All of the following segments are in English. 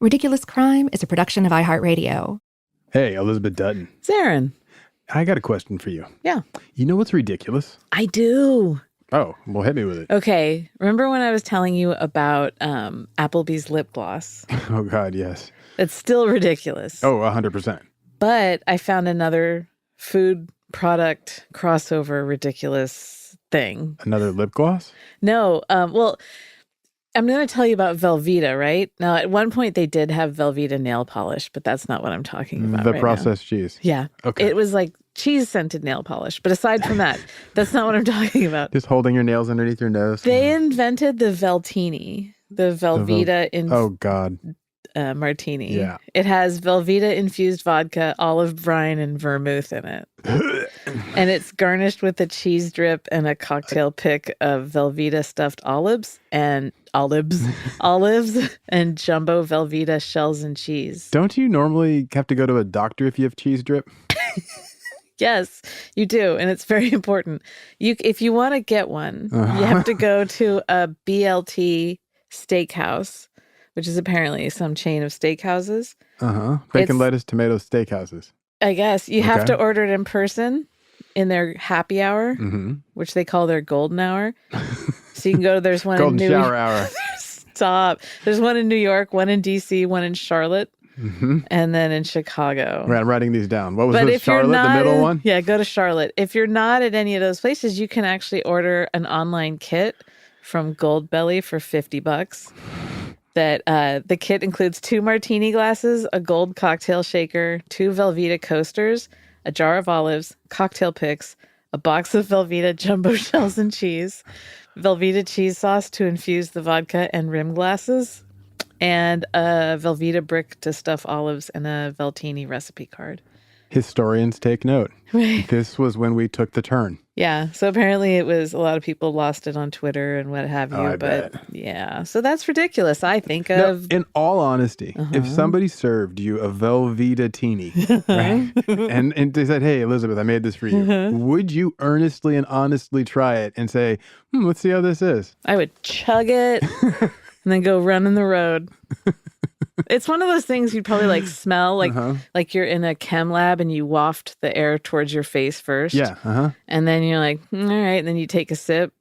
Ridiculous Crime is a production of iHeartRadio. Hey, Elizabeth Dutton. Zaron. I got a question for you. Yeah. You know what's ridiculous? I do. Oh, well, hit me with it. Okay. Remember when I was telling you about Applebee's lip gloss? Oh, God, yes. It's still ridiculous. Oh, 100%. But I found another food product crossover ridiculous thing. Another lip gloss? No. Well, I'm going to tell you about Velveeta, right? Now, at one point, they did have Velveeta nail polish, but that's not what I'm talking about The right processed now. cheese. Yeah. Okay. It was like cheese-scented nail polish. But aside from that, that's not what I'm talking about. Just holding your nails underneath your nose. They invented the Veltini, the Velveeta Oh, God. Martini. Yeah. It has Velveeta-infused vodka, olive brine, and vermouth in it. And it's garnished with a cheese drip and a cocktail pick of Velveeta stuffed olives and jumbo Velveeta shells and cheese. Don't you normally have to go to a doctor if you have cheese drip? Yes, you do. And it's very important. If you want to get one, you have to go to a BLT steakhouse, which is apparently some chain of steakhouses. Bacon, lettuce, tomato steakhouses. I guess. You have to order it in person in their happy hour, which they call their golden hour. So you can go, there's one Golden in shower hour. Stop. There's one in New York, one in DC, one in Charlotte, and then in Chicago. Right, I'm writing these down. What was But this, if you're Charlotte, not the middle one? Yeah, go to Charlotte. If you're not at any of those places, you can actually order an online kit from Goldbelly for $50. That the kit includes 2 martini glasses, a gold cocktail shaker, 2 Velveeta coasters, a jar of olives, cocktail picks, a box of Velveeta jumbo shells and cheese, Velveeta cheese sauce to infuse the vodka and rim glasses, and a Velveeta brick to stuff olives, and a Veltini recipe card. Historians take note. Right. This was when we took the turn. Yeah. So apparently it was, a lot of people lost it on Twitter and what have you. I but bet. Yeah. So that's ridiculous. I think Now, of. in all honesty, if somebody served you a Velveeta teeny, right, and they said, "Hey, Elizabeth, I made this for you," would you earnestly and honestly try it and say, let's see how this is? I would chug it and then go run in the road. It's one of those things you'd probably like smell, like you're in a chem lab and you waft the air towards your face first. Yeah. And then you're like, all right. And then you take a sip.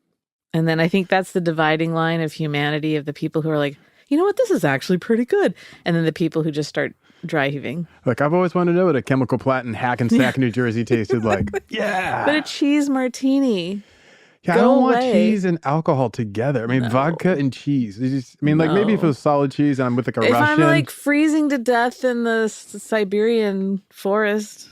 And then I think that's the dividing line of humanity, of the people who are like, you know what, this is actually pretty good. And then the people who just start dry heaving. Look, I've always wanted to know what a chemical plant in Hackensack, New Jersey tasted like. Yeah. But a cheese martini. Yeah, I don't want cheese and alcohol together. I mean, vodka and cheese. Maybe if it was solid cheese and I'm with like a if Russian. I'm like freezing to death in the Siberian forest,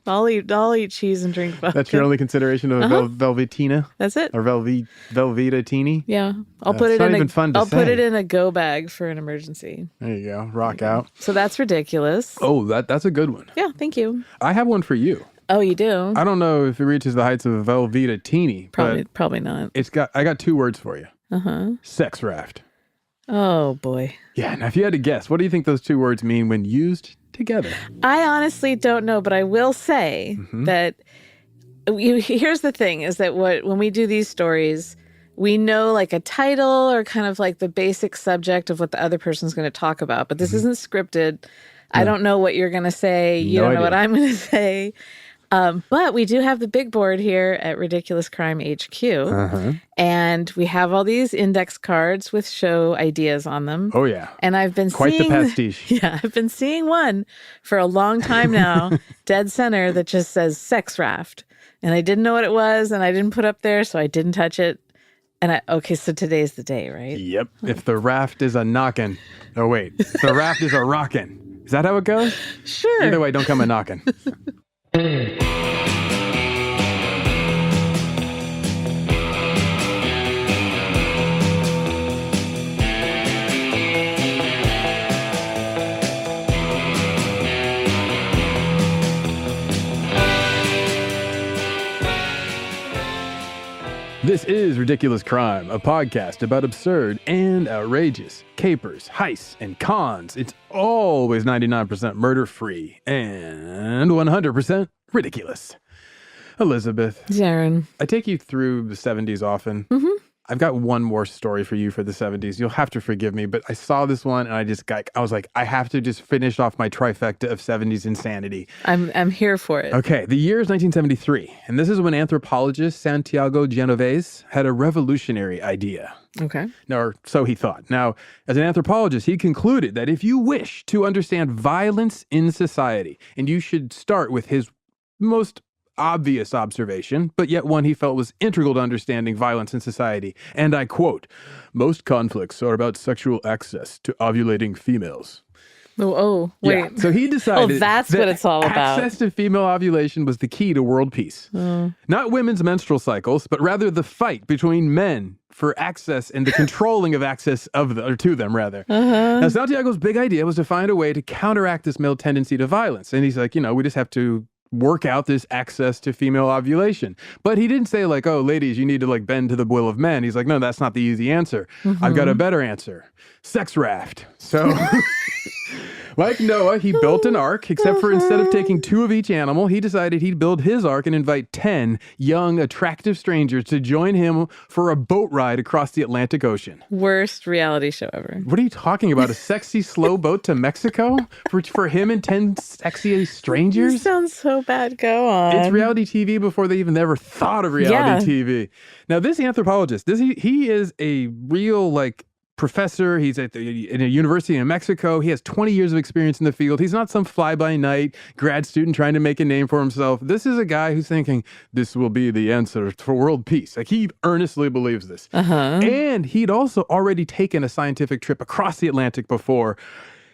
I'll eat cheese and drink vodka. That's your only consideration of a Velvetina? That's it. Or Velveeta teeny? Yeah. I'll put it in a go bag for an emergency. There you go. Rock out. So that's ridiculous. Oh, that's a good one. Yeah, thank you. I have one for you. Oh, you do? I don't know if it reaches the heights of a Velveeta teeny. Probably not. I got 2 words for you. Sex raft. Oh, boy. Yeah, now if you had to guess, what do you think those 2 words mean when used together? I honestly don't know, but I will say that here's the thing, is that when we do these stories, we know like a title or kind of like the basic subject of what the other person's going to talk about, but this isn't scripted. I don't know what you're going to say. You don't know what I'm going to say. But we do have the big board here at Ridiculous Crime HQ. And we have all these index cards with show ideas on them. Oh, yeah. And I've been quite the pastiche. Yeah, I've been seeing one for a long time now, dead center, that just says sex raft. And I didn't know what it was, and I didn't put up there, so I didn't touch it. And so today's the day, right? Yep. If the raft is a knockin'. Oh, wait. If the raft is a rockin'. Is that how it goes? Sure. Either way, don't come a knockin'. This is Ridiculous Crime, a podcast about absurd and outrageous capers, heists, and cons. It's always 99% murder-free and 100% ridiculous. Elizabeth. Zaron. I take you through the 70s often. I've got one more story for you for the 70s. You'll have to forgive me, but I saw this one and I was like, I have to just finish off my trifecta of 70s insanity. I'm here for it. Okay, the year is 1973, and this is when anthropologist Santiago Genovese had a revolutionary idea. Okay. Or so he thought. Now, as an anthropologist, he concluded that if you wish to understand violence in society, and you should start with his most obvious observation, but yet one he felt was integral to understanding violence in society. And I quote, "Most conflicts are about sexual access to ovulating females." Oh, wait. Yeah. So he decided that's that what it's all about. Access to female ovulation was the key to world peace. Not women's menstrual cycles, but rather the fight between men for access and the controlling of access to them, rather. Now, Santiago's big idea was to find a way to counteract this male tendency to violence. And he's like, we just have to work out this access to female ovulation. But he didn't say like, oh, ladies, you need to like bend to the will of men. He's like, no, that's not the easy answer. I've got a better answer. Sex raft. So like Noah, he built an ark, except for instead of taking 2 of each animal, he decided he'd build his ark and invite 10 young, attractive strangers to join him for a boat ride across the Atlantic Ocean. Worst reality show ever. What are you talking about? A sexy, slow boat to Mexico? For him and 10 sexy strangers? This sounds so bad. Go on. It's reality TV before they even ever thought of reality TV. Now, this anthropologist, he is a real, like, professor. He's in a university in Mexico. He has 20 years of experience in the field. He's not some fly-by-night grad student trying to make a name for himself. This is a guy who's thinking, this will be the answer for world peace. Like, he earnestly believes this. And he'd also already taken a scientific trip across the Atlantic before.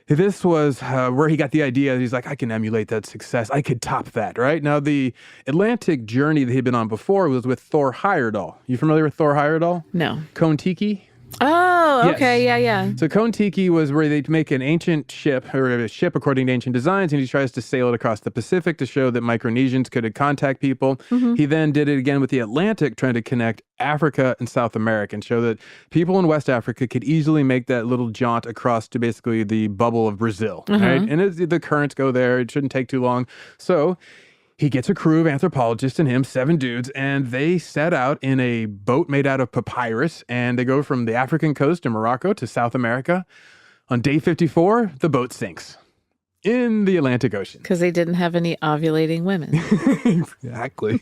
This was where he got the idea. He's like, I can emulate that success. I could top that, right? Now, the Atlantic journey that he'd been on before was with Thor Heyerdahl. You familiar with Thor Heyerdahl? No. Kon-Tiki? Oh, okay. Yes. Yeah. So Kon-Tiki was where they'd make an ancient ship, or a ship according to ancient designs, and he tries to sail it across the Pacific to show that Micronesians could contact people. He then did it again with the Atlantic, trying to connect Africa and South America and show that people in West Africa could easily make that little jaunt across to basically the bubble of Brazil, right? And the currents go there. It shouldn't take too long. So he gets a crew of anthropologists and him, 7 dudes, and they set out in a boat made out of papyrus, and they go from the African coast in Morocco to South America. On day 54, the boat sinks in the Atlantic Ocean. Because they didn't have any ovulating women. Exactly.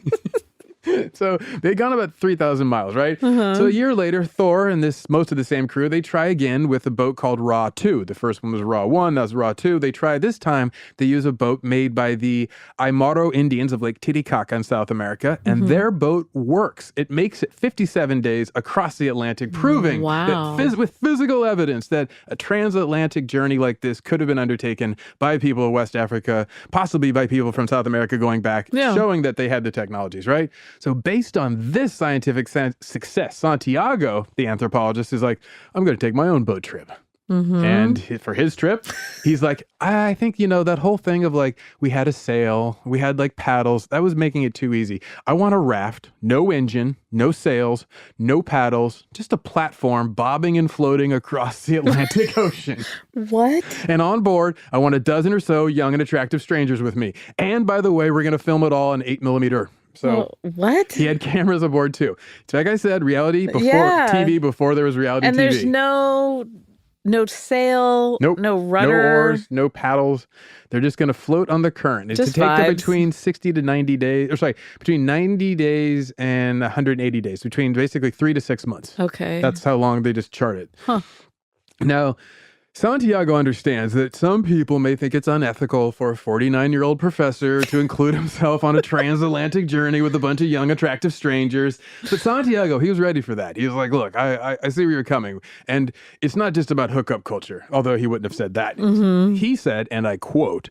So they'd gone about 3,000 miles, right? So a year later, Thor and most of the same crew, they try again with a boat called Ra 2. The first one was Ra 1, that was Ra 2. They try this time, they use a boat made by the Aymara Indians of Lake Titicaca in South America, and their boat works. It makes it 57 days across the Atlantic, proving that with physical evidence that a transatlantic journey like this could have been undertaken by people of West Africa, possibly by people from South America going back, showing that they had the technologies, right? So based on this scientific success, Santiago, the anthropologist, is like, I'm going to take my own boat trip. And for his trip, he's like, I think, that whole thing of like, we had a sail, we had like paddles, that was making it too easy. I want a raft, no engine, no sails, no paddles, just a platform bobbing and floating across the Atlantic Ocean. What? And on board, I want a dozen or so young and attractive strangers with me. And by the way, we're going to film it all in 8mm. So what? He had cameras aboard too. So like I said, reality before TV, before there was reality TV. And there's no sail, no rudder. No oars, no paddles. They're just going to float on the current. It's just to take vibes. them between 60 to 90 days, between 90 days and 180 days, between basically 3 to 6 months. Okay. That's how long they just chart it. Now, Santiago understands that some people may think it's unethical for a 49-year-old professor to include himself on a transatlantic journey with a bunch of young, attractive strangers. But Santiago, he was ready for that. He was like, look, I see where you're coming. And it's not just about hookup culture, although he wouldn't have said that. He said, and I quote,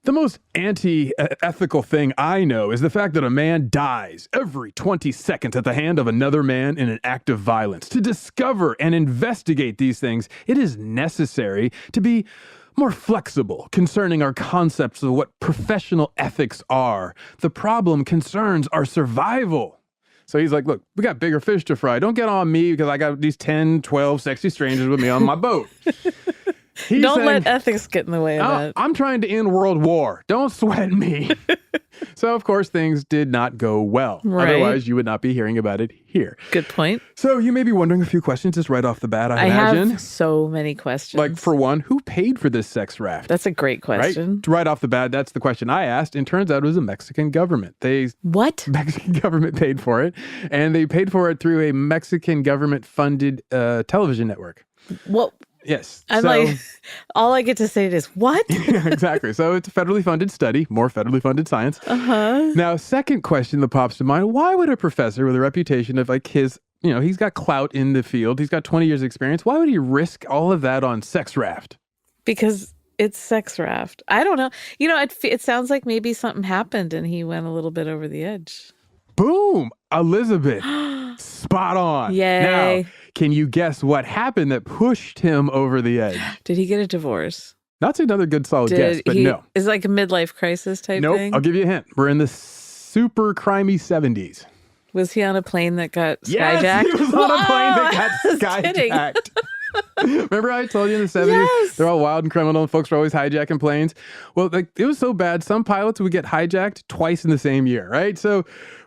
"The most anti-ethical thing I know is the fact that a man dies every 20 seconds at the hand of another man in an act of violence. To discover and investigate these things, it is necessary to be more flexible concerning our concepts of what professional ethics are. The problem concerns our survival." So he's like, look, we got bigger fish to fry. Don't get on me because I got these 10, 12 sexy strangers with me on my boat. Don't let ethics get in the way of that. I'm trying to end world war. Don't sweat me. So, of course, things did not go well. Right. Otherwise, you would not be hearing about it here. Good point. So you may be wondering a few questions just right off the bat, I imagine. have so many questions. Like, for one, who paid for this sex raft? That's a great question. Right off the bat, that's the question I asked. And turns out it was the Mexican government. What? Mexican government paid for it. And they paid for it through a Mexican government-funded television network. Well, yes. I'm like, all I get to say is, what? Yeah, exactly. So it's a federally funded study, more federally funded science. Now, second question that pops to mind, why would a professor with a reputation of like his, he's got clout in the field, he's got 20 years experience, why would he risk all of that on sex raft? Because it's sex raft. I don't know. It sounds like maybe something happened and he went a little bit over the edge. Boom! Elizabeth. Spot on. Yay. Now, can you guess what happened that pushed him over the edge? Did he get a divorce? That's another good solid guess, but no. Is it like a midlife crisis type thing? Nope. I'll give you a hint. We're in the super crimey 70s. Was he on a plane that got skyjacked? Yes, he was on a plane that got skyjacked. Remember I told you in the 70s, Yes. they're all wild and criminal and folks were always hijacking planes? Well, it was so bad, some pilots would get hijacked twice in the same year, right? So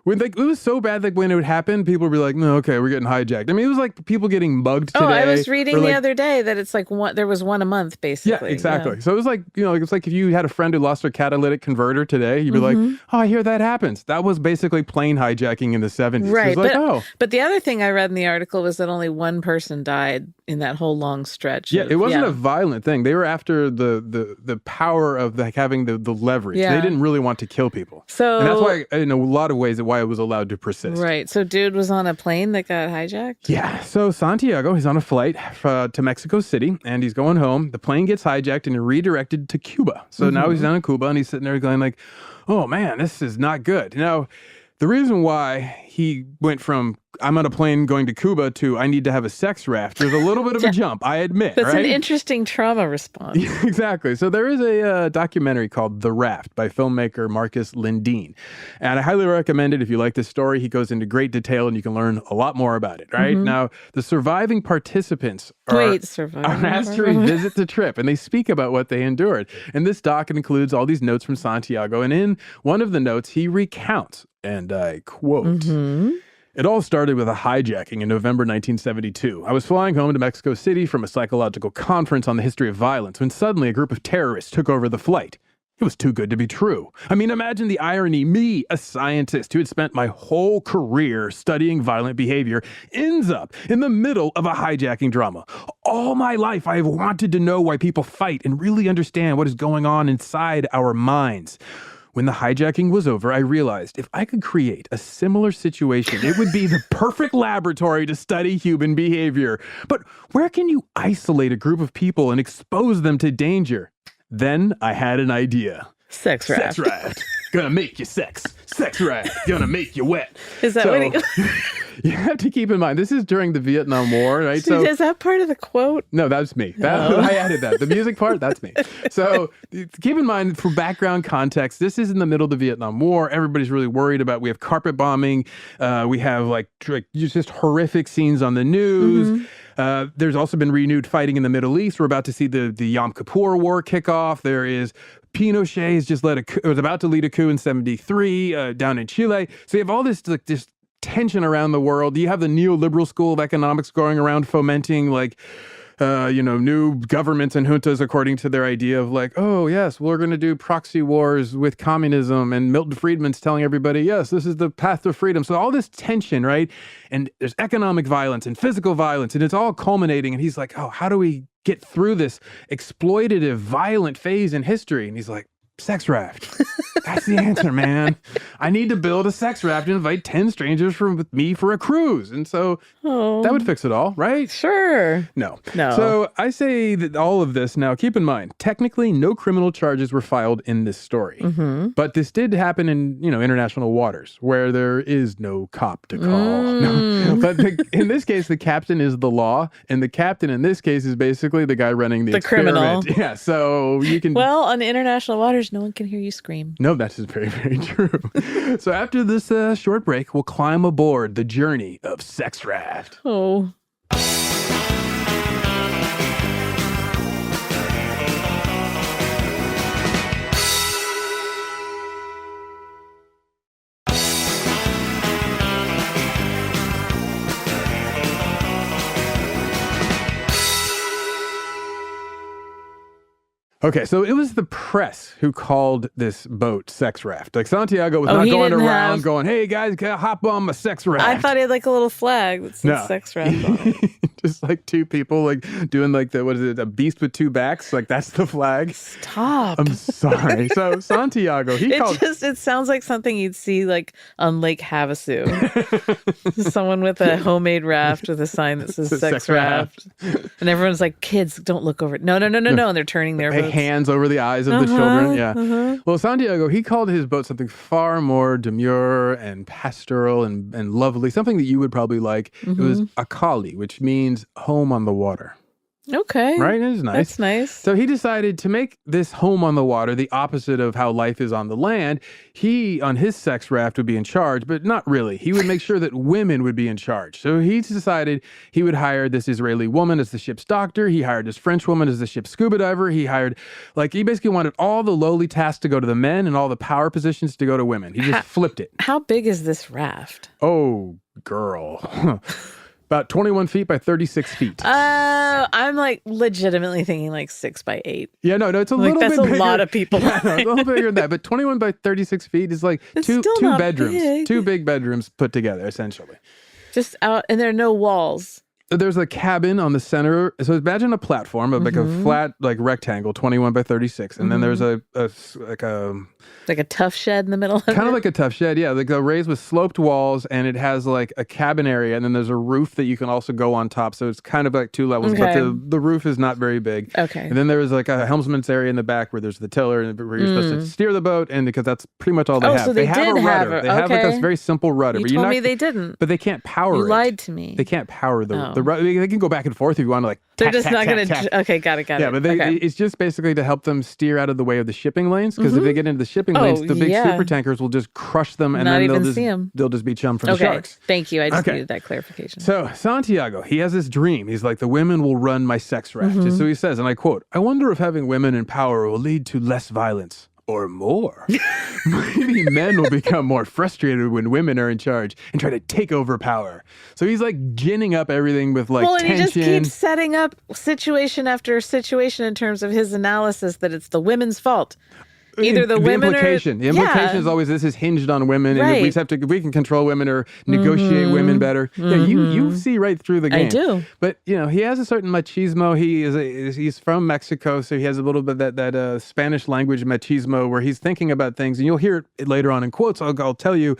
it was so bad that when it would happen, people would be like, no, okay, we're getting hijacked. I mean, it was like people getting mugged today. Oh, I was reading the other day that it's like there was one a month, basically. Yeah, exactly. Yeah. So it was like, it's like if you had a friend who lost their catalytic converter today, you'd be like, oh, I hear that happens. That was basically plane hijacking in the 70s. Right. Like, but the other thing I read in the article was that only one person died in that whole long stretch. Yeah, it wasn't a violent thing. They were after the power of having the leverage. Yeah. They didn't really want to kill people. So, and that's why, in a lot of ways, why it was allowed to persist. Right. So dude was on a plane that got hijacked? Yeah. So Santiago, he's on a flight to Mexico City, and he's going home. The plane gets hijacked and redirected to Cuba. So now he's down in Cuba, and he's sitting there going like, oh, man, this is not good. Now, the reason why he went from I'm on a plane going to Cuba to I need to have a sex raft, there's a little bit of a jump, I admit. That's right? an interesting trauma response. Exactly. So there is a documentary called The Raft by filmmaker Marcus Lindeen. And I highly recommend it if you like this story. He goes into great detail and you can learn a lot more about it, right? Now, the surviving participants are asked to revisit the trip, and they speak about what they endured. And this doc includes all these notes from Santiago. And in one of the notes, he recounts, and I quote, it all started with a hijacking in November 1972. I was flying home to Mexico City from a psychological conference on the history of violence when suddenly a group of terrorists took over the flight. It was too good to be true. I mean, imagine the irony. Me, a scientist who had spent my whole career studying violent behavior, ends up in the middle of a hijacking drama. All my life, I have wanted to know why people fight and really understand what is going on inside our minds. When the hijacking was over, I realized if I could create a similar situation, it would be the perfect laboratory to study human behavior. But where can you isolate a group of people and expose them to danger? Then I had an idea. Sex raft. Sex raft. Gonna make you sex. Sex raft. Gonna make you wet. Is that what you have to keep in mind, this is during the Vietnam War, right? So is that part of the quote? No, that was me. I added that. The music part, that's me. So keep in mind, for background context, this is in the middle of the Vietnam War. Everybody's really worried about, we have carpet bombing. We have like just horrific scenes on the news. There's also been renewed fighting in the Middle East. We're about to see the Yom Kippur War kick off. There is Pinochet has just was about to lead a coup in 73 down in Chile. So you have all this this tension around the world. You have the neoliberal school of economics going around fomenting new governments and juntas according to their idea of like, oh, yes, we're going to do proxy wars with communism. And Milton Friedman's telling everybody, yes, this is the path to freedom. So all this tension, right? And there's economic violence and physical violence, and it's all culminating. And he's like, oh, how do we get through this exploitative, violent phase in history? And he's like, sex raft. That's the answer, man. I need to build a sex raft and invite 10 strangers with me for a cruise. And so that would fix it all, right? Sure. No. So I say that all of this, now keep in mind, technically no criminal charges were filed in this story. But this did happen in, international waters where there is no cop to call. No. But in this case, the captain is the law. And the captain in this case is basically the guy running the experiment. Criminal. Yeah. So you can. Well, on international waters, no one can hear you scream. No, that's just very, very true. So after this short break, we'll climb aboard the journey of Sex Raft. Oh. Okay, so it was the press who called this boat Sex Raft. Like Santiago was not going around going, "Hey guys, hop on my sex raft." I thought he had like a little flag that said Sex Raft on it. Just like two people like doing like a beast with two backs. Like that's the flag. Stop. I'm sorry. So Santiago, it sounds like something you'd see like on Lake Havasu. Someone with a homemade raft with a sign that says Sex Raft. And everyone's like, "Kids, don't look over it. No. And they're turning their boats. Hands over the eyes of the children. Yeah. Well, Santiago, he called his boat something far more demure and pastoral and lovely, something that you would probably like. It was Akali, which means home on the water. Okay. Right? It is nice. That's nice. So he decided to make this home on the water the opposite of how life is on the land. He, on his sex raft, would be in charge, but not really. He would make sure that women would be in charge. So he decided he would hire this Israeli woman as the ship's doctor. He hired this French woman as the ship's scuba diver. He basically wanted all the lowly tasks to go to the men and all the power positions to go to women. He just flipped it. How big is this raft? Oh, girl. About 21 feet by 36 feet. I'm like legitimately thinking like 6 by 8. Yeah, no, it's a little bit bigger. That's a lot of people. Yeah, no, it's a little bigger than that. But 21 by 36 feet is like two bedrooms. Big. Two big bedrooms put together, essentially. Just out, and there are no walls. There's a cabin on the center. So imagine a platform of like a flat like rectangle, 21 by 36. And then there's like a tough shed in the middle of it. Kind of like a tough shed, yeah. Like raised with sloped walls, and it has like a cabin area, and then there's a roof that you can also go on top. So it's kind of like two levels, but the roof is not very big. Okay. And then there's like a helmsman's area in the back where there's the tiller and where you're supposed to steer the boat, and because that's pretty much all they have. So they have did a rudder. They have like a very simple rudder. You told me they didn't. But they can't power it. You lied to me. They can't power the rudder. They can go back and forth if you want to like. They're just not going to. Okay, got it. Yeah, but it's just basically to help them steer out of the way of the shipping lanes, because if they get into the shipping lanes, the big super tankers will just crush them, and not then even they'll just be chum for the sharks. Thank you. I just needed that clarification. So Santiago, he has this dream. He's like, the women will run my sex raft. So he says, and I quote, "I wonder if having women in power will lead to less violence. Or more. Maybe men will become more frustrated when women are in charge and try to take over power." So he's like ginning up everything with like tension. And he just keeps setting up situation after situation in terms of his analysis that it's the women's fault. Either the women implication. The implication is always this is hinged on women, and if we can control women or negotiate women better. Yeah, you see right through the game. I do. But he has a certain machismo. He's from Mexico, so he has a little bit that Spanish language machismo where he's thinking about things, and you'll hear it later on in quotes. I'll tell you.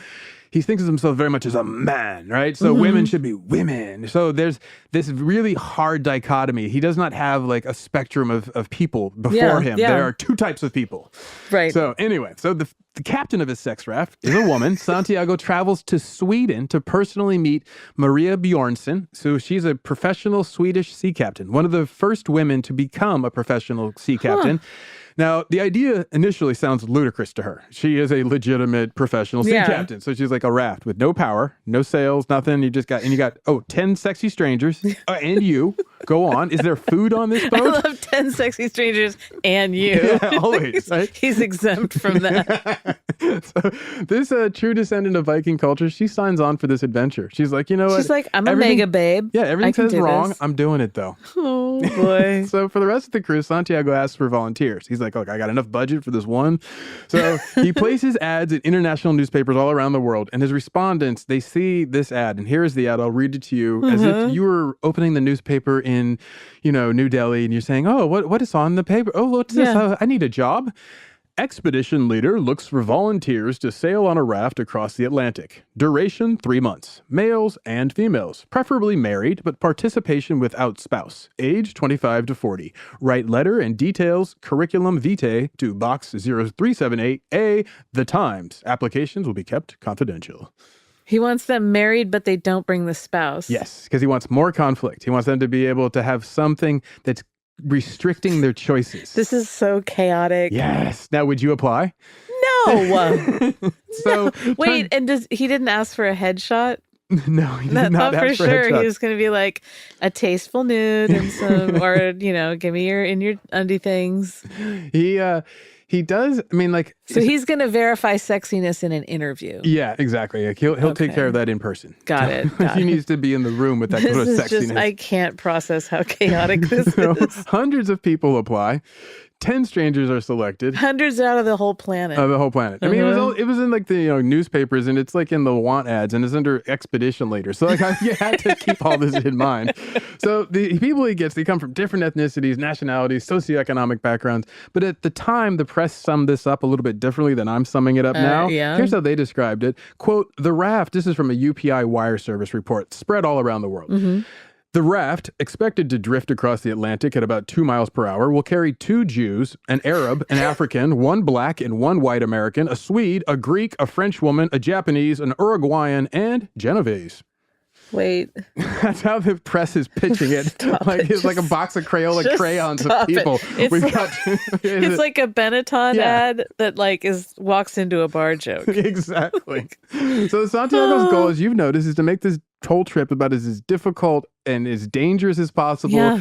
He thinks of himself very much as a man, right? So women should be women. So there's this really hard dichotomy. He does not have like a spectrum of people before him. There are two types of people. Right. So anyway, the captain of his sex raft is a woman. Santiago travels to Sweden to personally meet Maria Bjornsson. So she's a professional Swedish sea captain, one of the first women to become a professional sea captain. Now, the idea initially sounds ludicrous to her. She is a legitimate professional sea captain. So she's like a raft with no power, no sails, nothing. You got 10 sexy strangers and you. Go on. Is there food on this boat? I love 10 sexy strangers and you. Yeah, always. Right? He's exempt from that. So this true descendant of Viking culture, she signs on for this adventure. She's like, you know what? She's like, I'm a mega babe. Yeah, everything says wrong. I'm doing it though. Oh boy. So for the rest of the crew, Santiago asks for volunteers. He's like, look, I got enough budget for this one. So he places ads in international newspapers all around the world, and his respondents, they see this ad, and here's the ad. I'll read it to you as if you were opening the newspaper in, New Delhi, and you're saying, oh, what is on the paper? Oh, what's this? I need a job. Expedition leader looks for volunteers to sail on a raft across the Atlantic. Duration 3 months. Males and females. Preferably married, but participation without spouse. Age 25 to 40. Write letter and details curriculum vitae to Box 0378A, The Times. Applications will be kept confidential. He wants them married, but they don't bring the spouse. Yes, because he wants more conflict. He wants them to be able to have something that's restricting their choices. This is so chaotic. Yes. Now, would you apply? No. So wait, and he didn't ask for a headshot? No, he did not ask for for sure. headshots. He was going to be like a tasteful nude and some, or give me your undie things. He does. I mean, like, so he's going to verify sexiness in an interview. Yeah, exactly. Like he'll take care of that in person. Got it. He needs to be in the room with that sort of sexiness. I can't process how chaotic this is. Hundreds of people apply. 10 strangers are selected. Hundreds out of the whole planet. Of the whole planet. I mean, it was in like the newspapers, and it's like in the want ads, and it's under expedition later. So like you had to keep all this in mind. So the people he gets, they come from different ethnicities, nationalities, socioeconomic backgrounds. But at the time, the press summed this up a little bit differently than I'm summing it up now. Yeah. Here's how they described it. Quote, the Raft, this is from a UPI wire service report, spread all around the world. Mm-hmm. The Raft, expected to drift across the Atlantic at about 2 miles per hour, will carry 2 Jews, an Arab, an African, 1 black and 1 white American, a Swede, a Greek, a French woman, a Japanese, an Uruguayan, and Genovese. Wait. That's how the press is pitching it. It's like a box of Crayola crayons of people. It's like a Benetton ad that walks into a bar joke. Exactly. So Santiago's goal, as you've noticed, is to make this whole trip about as difficult and as dangerous as possible,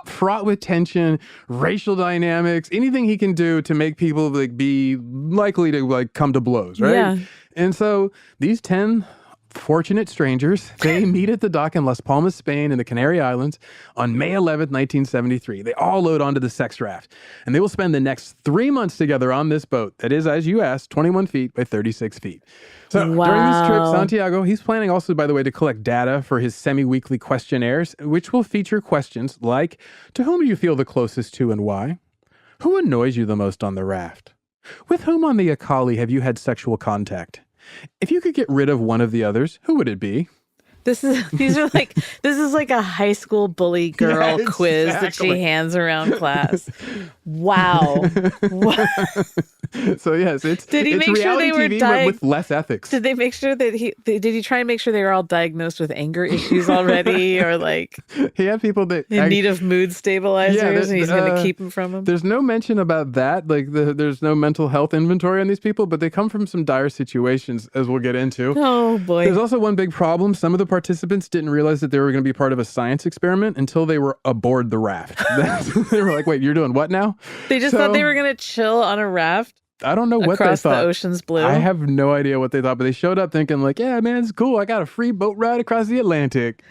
fraught with tension, racial dynamics, anything he can do to make people be likely to come to blows, right? Yeah. And so these 10 fortunate strangers, they meet at the dock in Las Palmas, Spain, in the Canary Islands on May 11th, 1973. They all load onto the sex raft, and they will spend the next 3 months together on this boat that is, as you asked, 21 feet by 36 feet. So during this trip, Santiago, he's planning also, by the way, to collect data for his semi-weekly questionnaires, which will feature questions like, to whom do you feel the closest to and why? Who annoys you the most on the raft? With whom on the Akali have you had sexual contact? If you could get rid of one of the others, who would it be? This is like a high school bully girl quiz that she hands around class. Wow. So yes, did he make sure they were with less ethics? Did they make sure that did he try and make sure they were all diagnosed with anger issues already, or he had people that in need of mood stabilizers, and he's going to keep them from them? There's no mention about that. There's no mental health inventory on these people, but they come from some dire situations, as we'll get into. Oh boy. There's also one big problem. Some of the participants didn't realize that they were going to be part of a science experiment until they were aboard the raft. They were like, "Wait, you're doing what now?" They just thought they were going to chill on a raft. I don't know what they thought. Across the ocean's blue. I have no idea what they thought, but they showed up thinking yeah, man, it's cool. I got a free boat ride across the Atlantic.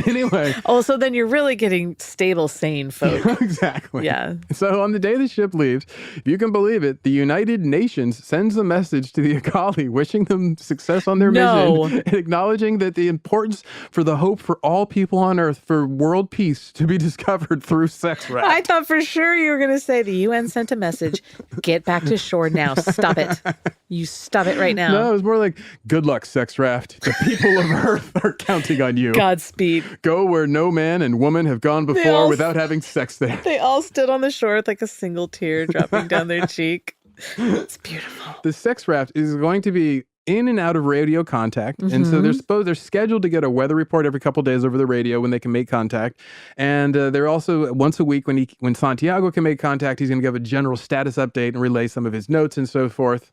Anyway. So then you're really getting stable, sane folk. Exactly. Yeah. So on the day the ship leaves, if you can believe it, the United Nations sends a message to the Akali wishing them success on their mission and acknowledging that the importance for the hope for all people on Earth for world peace to be discovered through sex raft. I thought for sure you were going to say the UN sent a message. Get back to shore now. Stop it. You stop it right now. No, it was more like, good luck, sex raft. The people of Earth are counting on you. Godspeed. Go where no man and woman have gone before without having sex there. They all stood on the shore with a single tear dropping down their cheek. It's beautiful. The sex raft is going to be in and out of radio contact. And so they're scheduled to get a weather report every couple of days over the radio when they can make contact. And they're also once a week when Santiago can make contact, he's going to give a general status update and relay some of his notes and so forth.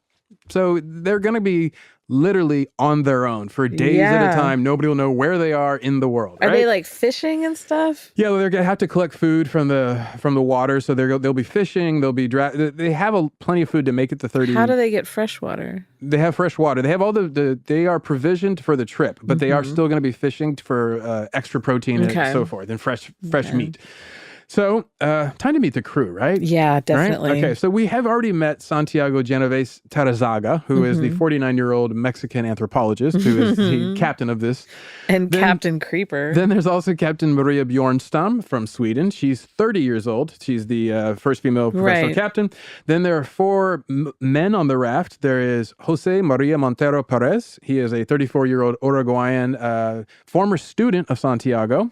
So they're going to be literally on their own for days at a time. Nobody will know where they are in the world. Are they fishing and stuff? Yeah, well, they're going to have to collect food from the water. So they'll be fishing. They'll be they have plenty of food to make it to 30. How do they get fresh water? They have fresh water. They have all they are provisioned for the trip, but they are still going to be fishing for extra protein and so forth and fresh meat. So, time to meet the crew, right? Yeah, definitely. Right? Okay, so we have already met Santiago Genovese Tarrazaga, who is the 49-year-old Mexican anthropologist, who is the captain of this. And Captain Creeper. Then there's also Captain Maria Bjornstam from Sweden. She's 30 years old. She's the first female professional captain. Then there are 4 men on the raft. There is Jose Maria Montero Perez. He is a 34-year-old Uruguayan former student of Santiago.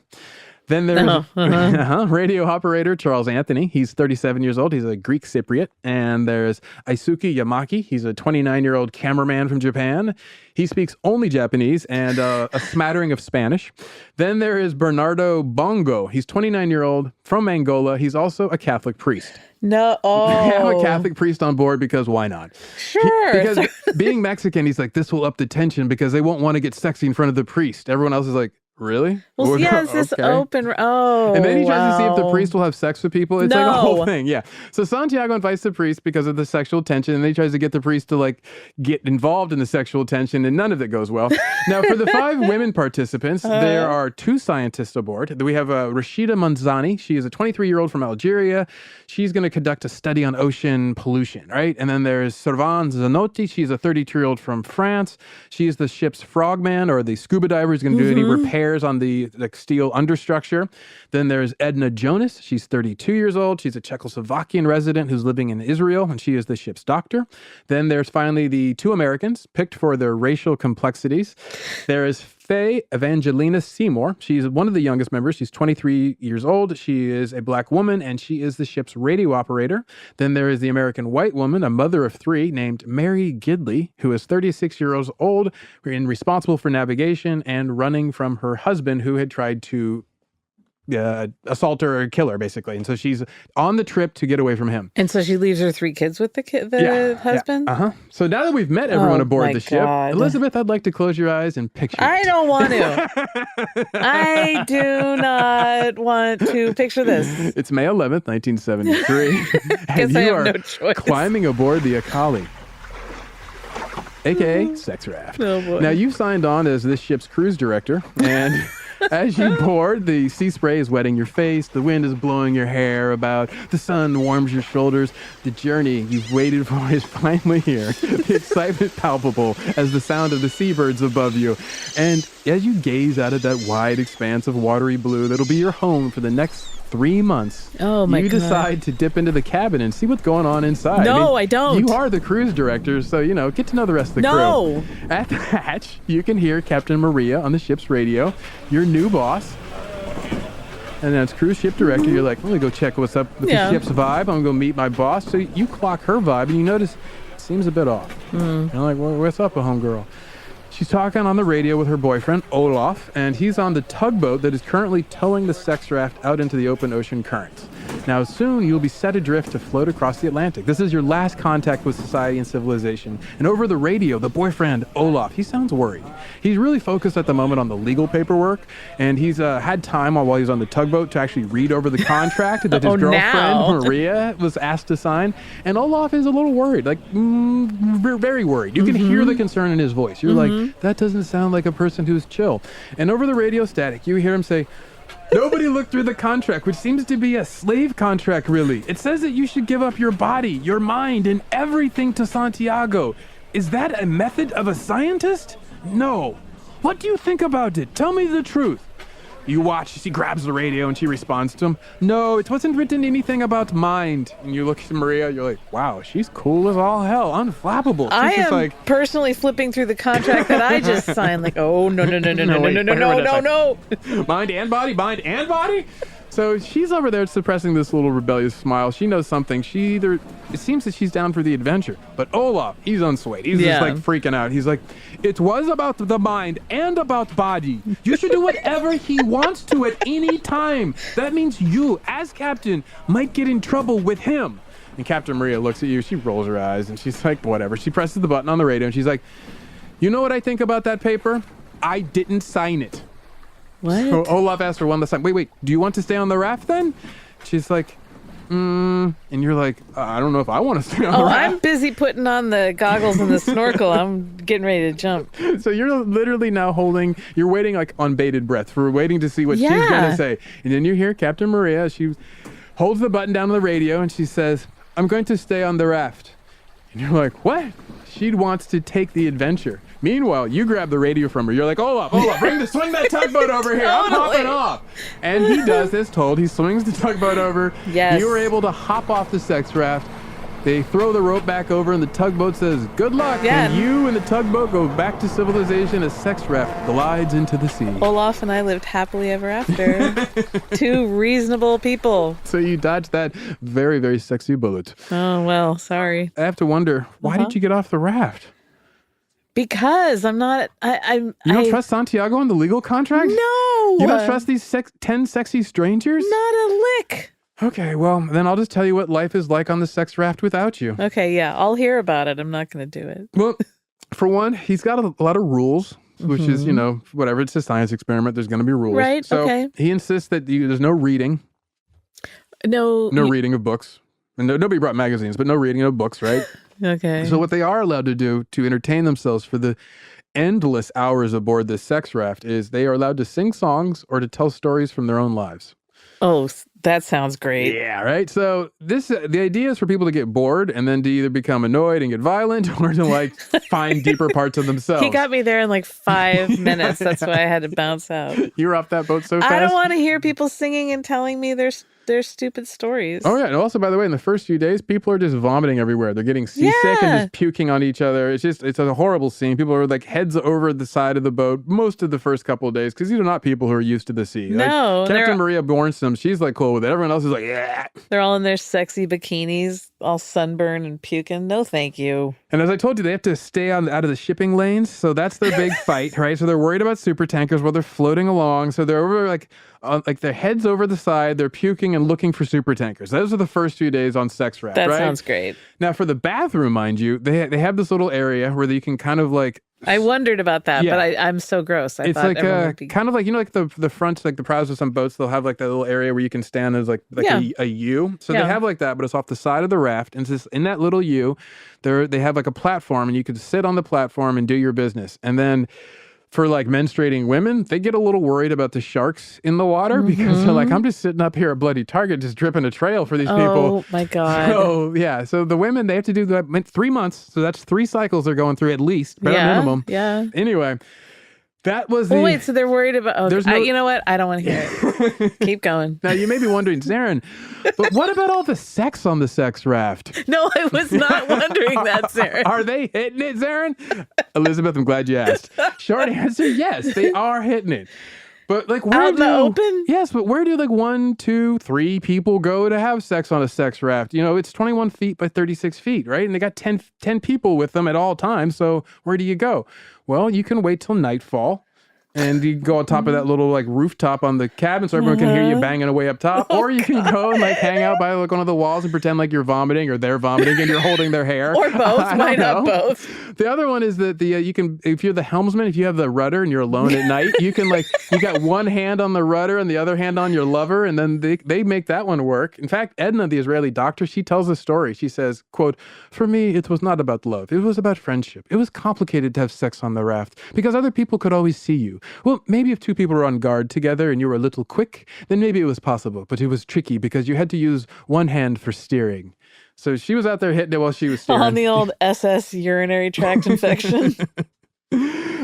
Then there's radio operator Charles Anthony. He's 37 years old. He's a Greek Cypriot. And there's Aisuke Yamaki. He's a 29-year-old cameraman from Japan. He speaks only Japanese and a smattering of Spanish. Then there is Bernardo Bongo. He's 29-year-old from Angola. He's also a Catholic priest. No. Oh. Have a Catholic priest on board because why not? Sure. Because being Mexican, he's like, this will up the tension because they won't want to get sexy in front of the priest. Everyone else is like, Really? Well, yeah, it's this Okay. open. Oh, And then he tries to see if the priest will have sex with people. It's like a whole No. thing. Yeah. So Santiago invites the priest because of the sexual tension, and then he tries to get the priest to like get involved in the sexual tension, and none of it goes well. Now, for the 5 women participants, there are 2 scientists aboard. We have Rashida Manzani. She is a 23-year-old from Algeria. She's going to conduct a study on ocean pollution, right? And then there's Servan Zanotti. She's a 32-year-old from France. She is the ship's frogman, or the scuba diver who's going to do any repairs on the steel understructure. Then there's Edna Jonas. She's 32 years old. She's a Czechoslovakian resident who's living in Israel, and she is the ship's doctor. Then there's finally the 2 Americans picked for their racial complexities. There is Faye Evangelina Seymour. She's one of the youngest members. She's 23 years old. She is a black woman, and she is the ship's radio operator. Then there is the American white woman, a mother of 3, named Mary Gidley, who is 36 years old and responsible for navigation and running from her husband, who had tried to assault her or kill her, basically. And so she's on the trip to get away from him. And so she leaves her 3 kids with the husband? Yeah. Uh-huh. So now that we've met everyone aboard the ship, God. Elizabeth, I'd like to close your eyes and picture I it. don't want to. I do not want to picture this. It's May 11th, 1973. and Guess I you have are no choice. climbing aboard the Akali, aka Sex Raft. Oh, boy. Now, you signed on as this ship's cruise director, and as you board, the sea spray is wetting your face, the wind is blowing your hair about, the sun warms your shoulders. The journey you've waited for is finally here. The excitement palpable as the sound of the seabirds above you. And as you gaze out at that wide expanse of watery blue that'll be your home for the next 3 months, Oh, my you God. decide to dip into the cabin and see what's going on inside. No, I don't. You are the cruise director, so, get to know the rest of the No. crew. At the hatch, you can hear Captain Maria on the ship's radio, your new boss. And as cruise ship director, you're like, let me go check what's up with the ship's vibe. I'm going to go meet my boss. So you clock her vibe, and you notice it seems a bit off. You're like, well, what's up, homegirl? She's talking on the radio with her boyfriend, Olaf, and he's on the tugboat that is currently towing the sex raft out into the open ocean currents. Now, soon you'll be set adrift to float across the Atlantic. This is your last contact with society and civilization. And over the radio, the boyfriend, Olaf, he sounds worried. He's really focused at the moment on the legal paperwork, and he's had time while he's on the tugboat to actually read over the contract that his girlfriend, Maria, was asked to sign. And Olaf is a little worried, very worried. You can hear the concern in his voice. You're like, that doesn't sound like a person who's chill. And over the radio static, you hear him say, nobody looked through the contract, which seems to be a slave contract, really. It says that you should give up your body, your mind, and everything to Santiago. Is that a method of a scientist? No. What do you think about it? Tell me the truth. You watch, she grabs the radio and she responds to him, no, it wasn't written anything about mind. And you look at Maria, you're like, wow, she's cool as all hell, unflappable. I She's just am like, personally flipping through the contract that I just signed. Like, oh, no. mind and body. So she's over there suppressing this little rebellious smile. She knows something. It seems that she's down for the adventure. But Olaf, he's unswayed. He's just like freaking out. He's like, it was about the mind and about body. You should do whatever he wants to at any time. That means you, as captain, might get in trouble with him. And Captain Maria looks at you. She rolls her eyes and she's like, whatever. She presses the button on the radio and she's like, you know what I think about that paper? I didn't sign it. What? So Olaf asked her one last time, wait, do you want to stay on the raft then? She's like, and you're like, I don't know if I want to stay on the raft. I'm busy putting on the goggles and the snorkel. I'm getting ready to jump. So you're literally now you're waiting like on bated breath. We're waiting to see what she's going to say. And then you hear Captain Maria, she holds the button down on the radio and she says, I'm going to stay on the raft. And you're like, what? She wants to take the adventure. Meanwhile, you grab the radio from her. You're like, Olaf, swing that tugboat over here. I'm hopping off. And he does as told. He swings the tugboat over. Yes. You were able to hop off the sex raft. They throw the rope back over and the tugboat says, good luck. Yeah. And you and the tugboat go back to civilization as sex raft glides into the sea. Olaf and I lived happily ever after. 2 reasonable people. So you dodged that very, very sexy bullet. Oh, well, sorry. I have to wonder, why did you get off the raft? Because I'm not, You don't trust Santiago on the legal contract? No. You don't trust these 10 sexy strangers? Not a lick. Okay, well, then I'll just tell you what life is like on the sex raft without you. Okay, yeah, I'll hear about it. I'm not going to do it. Well, for one, he's got a lot of rules which is, whatever. It's a science experiment. There's going to be rules. Right, So okay. he insists that there's no reading. No reading of books. And nobody brought magazines, but no reading of books, right? Okay. So what they are allowed to do to entertain themselves for the endless hours aboard this sex raft is they are allowed to sing songs or to tell stories from their own lives. Oh, that sounds great. Yeah, right? So the idea is for people to get bored and then to either become annoyed and get violent or to find deeper parts of themselves. He got me there in 5 minutes. That's why I had to bounce out. You were off that boat so fast? I don't want to hear people singing and telling me their stupid stories. Oh, yeah. And also, by the way, in the first few days, people are just vomiting everywhere. They're getting seasick and just puking on each other. It's a horrible scene. People are heads over the side of the boat most of the first couple of days because these are not people who are used to the sea. No. Captain Maria Bornstrom, she's cool with it. Everyone else is yeah. They're all in their sexy bikinis, all sunburned and puking. No, thank you. And as I told you, they have to stay out of the shipping lanes. So that's their big fight, right? So they're worried about super tankers while they're floating along. So they're over their heads over the side. They're puking and looking for super tankers. Those are the first few days on Sex Raft, that right? Sounds great. Now for the bathroom, mind you, they have this little area where you can kind of I wondered about that, but I'm so gross. It's thought everyone would be... kind of the front, the prows of some boats, they'll have that little area where you can stand as a U. So they have that, but it's off the side of the raft. And it's just in that little U, they have a platform and you can sit on the platform and do your business. And then for menstruating women, they get a little worried about the sharks in the water because they're I'm just sitting up here at Bloody Target just dripping a trail for these people. Oh my God. So yeah, so the women, they have to do that 3 months. So that's 3 cycles they're going through at least, bare minimum. Yeah. Anyway, that was wait, so they're worried about... you know what? I don't want to hear it. Keep going. Now, you may be wondering, Zaron, but what about all the sex on the sex raft? No, I was not wondering that, Zaron. Are they hitting it, Zaron? Elizabeth, I'm glad you asked. Short answer, yes, they are hitting it. But where out in the open? Yes, but where do 1, 2, 3 people go to have sex on a sex raft? It's 21 feet by 36 feet, right? And they got 10 people with them at all times. So where do you go? Well, you can wait till nightfall. And you go on top of that little rooftop on the cabin so everyone can hear you banging away up top. Or you can go and hang out by one of the walls and pretend you're vomiting or they're vomiting and you're holding their hair. Or both. Why not both? The other one is that you can, if you're the helmsman, if you have the rudder and you're alone at night, you can you got one hand on the rudder and the other hand on your lover, and then they make that one work. In fact, Edna, the Israeli doctor, she tells a story. She says, quote, "For me, it was not about love. It was about friendship. It was complicated to have sex on the raft because other people could always see you. Well, maybe if 2 people were on guard together and you were a little quick, then maybe it was possible, but it was tricky because you had to use one hand for steering." So she was out there hitting it while she was steering. On the old SS urinary tract infection.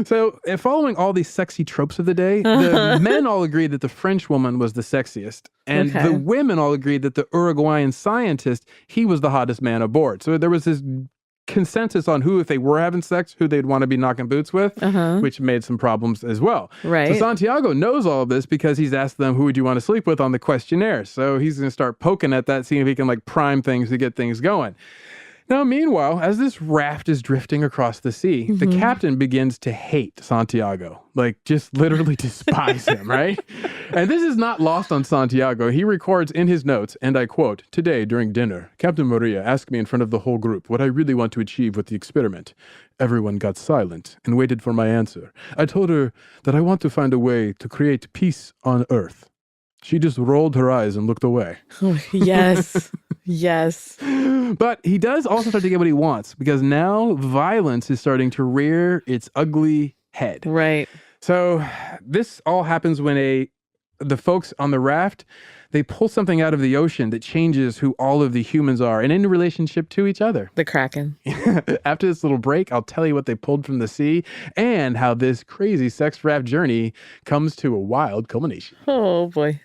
So, following all these sexy tropes of the day, the men all agreed that the French woman was the sexiest. And the women all agreed that the Uruguayan scientist, he was the hottest man aboard. So there was this consensus on who, if they were having sex, who they'd want to be knocking boots with, which made some problems as well. Right. So Santiago knows all of this because he's asked them, who would you want to sleep with on the questionnaire? So he's going to start poking at that, seeing if he can prime things to get things going. Now, meanwhile, as this raft is drifting across the sea, the captain begins to hate Santiago, just literally despise him, right? And this is not lost on Santiago. He records in his notes, and I quote, "Today, during dinner, Captain Maria asked me in front of the whole group what I really want to achieve with the experiment. Everyone got silent and waited for my answer. I told her that I want to find a way to create peace on Earth. She just rolled her eyes and looked away." Oh, yes. Yes. But he does also start to get what he wants because now violence is starting to rear its ugly head. Right. So this all happens when the folks on the raft, they pull something out of the ocean that changes who all of the humans are and in relationship to each other. The Kraken. After this little break, I'll tell you what they pulled from the sea and how this crazy sex raft journey comes to a wild culmination. Oh, boy.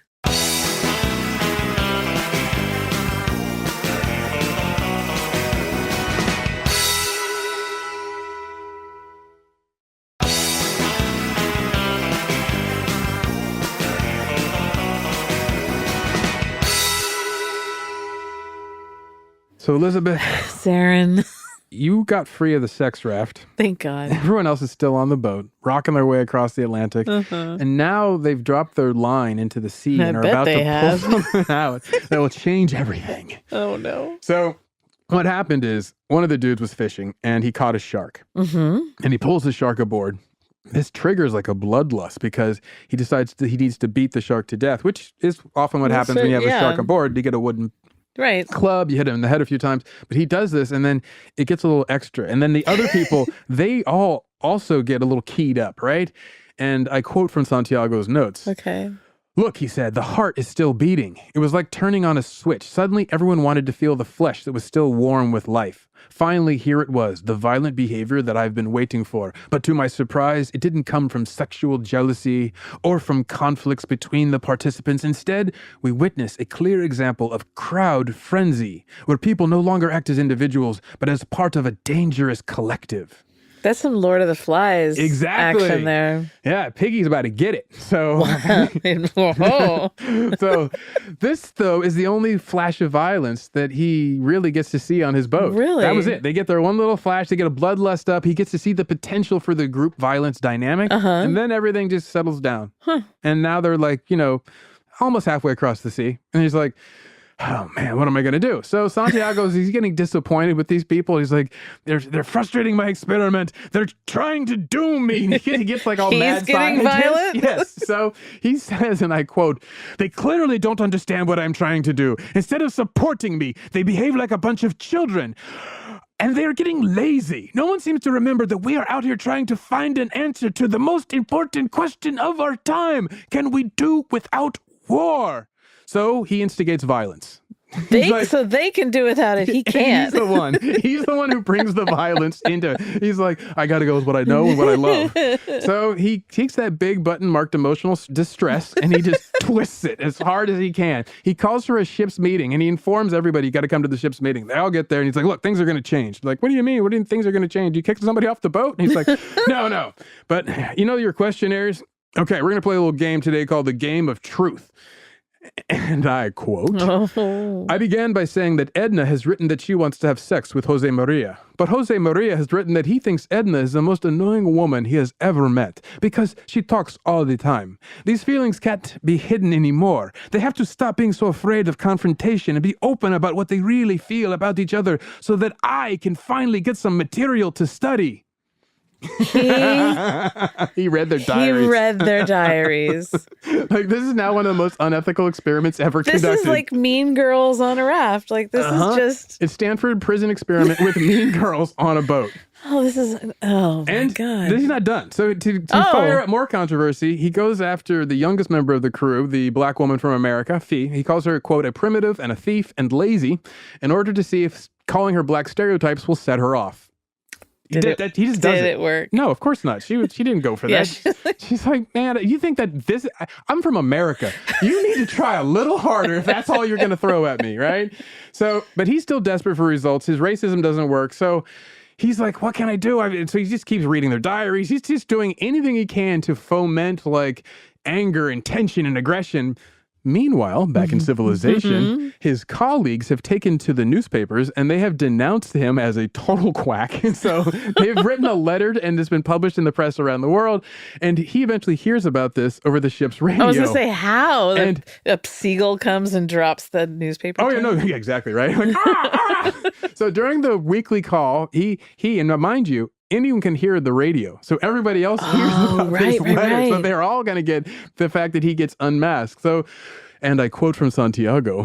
So, Elizabeth. Zaron. You got free of the sex raft. Thank God. Everyone else is still on the boat, rocking their way across the Atlantic. And now they've dropped their line into the sea and are about to pull something out that will change everything. Oh, no. So what happened is one of the dudes was fishing and he caught a shark. And he pulls the shark aboard. this triggers like a bloodlust because he decides he needs to beat the shark to death, which is often what happens when you have a shark on board. You get a wooden club, you hit him in the head a few times, but he does this and then it gets a little extra. And then the other people, they all also get a little keyed up, right? And I quote from Santiago's notes. Okay. Look, he said, the heart is still beating. It was like turning on a switch. Suddenly, everyone wanted to feel the flesh that was still warm with life. Finally, here it was, the violent behavior that I've been waiting for. But to my surprise, it didn't come from sexual jealousy or from conflicts between the participants. Instead, we witness a clear example of crowd frenzy, where people no longer act as individuals, but as part of a dangerous collective. That's some Lord of the Flies action there. Yeah, Piggy's about to get it. So, so this, though, is the only flash of violence that he really gets to see on his boat. Really? That was it. They get their one little flash. They get a bloodlust up. He gets to see the potential for the group violence dynamic. And then everything just settles down. And now they're like, almost halfway across the sea. And he's like, oh man, what am I going to do? So Santiago's, he's getting disappointed with these people. He's like, they're frustrating my experiment. They're trying to doom me. He gets like all mad. He's getting violent? Yes. So he says, and I quote, they clearly don't understand what I'm trying to do. Instead of supporting me, they behave like a bunch of children. And they're getting lazy. No one seems to remember that we are out here trying to find an answer to the most important question of our time. Can we do without war? So he instigates violence. So they can do without it. He can't. He's the one. He's the one who brings the violence into it. He's like, I got to go with what I know and what I love. So he takes that big button marked emotional distress and he just twists it as hard as he can. He calls for a ship's meeting and he informs everybody, you got to come to the ship's meeting. They all get there and he's like, look, things are going to change. Like, what do you mean? What do you think things are going to change? You kicked somebody off the boat? And he's like, no. But your questionnaires? Okay, we're going to play a little game today called the Game of Truth. And I quote, I began by saying that Edna has written that she wants to have sex with Jose Maria. But Jose Maria has written that he thinks Edna is the most annoying woman he has ever met because she talks all the time. These feelings can't be hidden anymore. They have to stop being so afraid of confrontation and be open about what they really feel about each other so that I can finally get some material to study. He read their diaries. Like, this is now one of the most unethical experiments ever conducted. This is like Mean Girls on a raft. Like, this is just... It's Stanford prison experiment with Mean Girls on a boat. Oh my God. He's not done. So to fire up more controversy, he goes after the youngest member of the crew, the black woman from America, Fee. He calls her, quote, a primitive and a thief and lazy in order to see if calling her black stereotypes will set her off. Did it work? No, of course not. She didn't go for that. She's like, man, you think that I'm from America. You need to try a little harder if that's all you're going to throw at me, right? So, but he's still desperate for results. His racism doesn't work. So he's like, what can I do? So he just keeps reading their diaries. He's just doing anything he can to foment like anger and tension and aggression. Meanwhile, back in civilization, his colleagues have taken to the newspapers and they have denounced him as a total quack. And so they've written a letter and it's been published in the press around the world. And he eventually hears about this over the ship's radio. I was going to say, how? And a seagull comes and drops the newspaper. Oh, yeah, exactly, right? Like, So during the weekly call, he and mind you, anyone can hear the radio. So everybody else hears about this letter. Right. So they're all going to get the fact that he gets unmasked. So, and I quote from Santiago,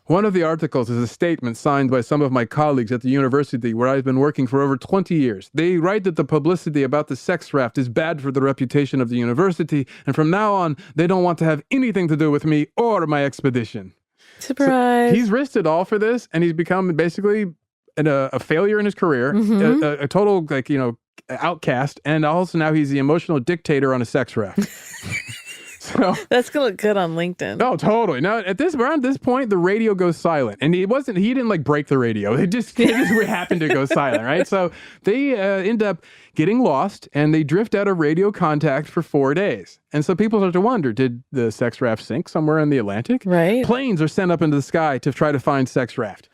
one of the articles is a statement signed by some of my colleagues at the university where I've been working for over 20 years. They write that the publicity about the sex raft is bad for the reputation of the university. And from now on, they don't want to have anything to do with me or my expedition. Surprise. So he's risked it all for this. And he's become basically a failure in his career, a total, outcast, and also now he's the emotional dictator on a sex raft. So that's gonna look good on LinkedIn. Oh, totally. Now, around this point, the radio goes silent, and he didn't like break the radio. It just happened to go silent, right? So they end up getting lost, and they drift out of radio contact for 4 days. And so people start to wonder, did the sex raft sink somewhere in the Atlantic? Right. Planes are sent up into the sky to try to find sex raft.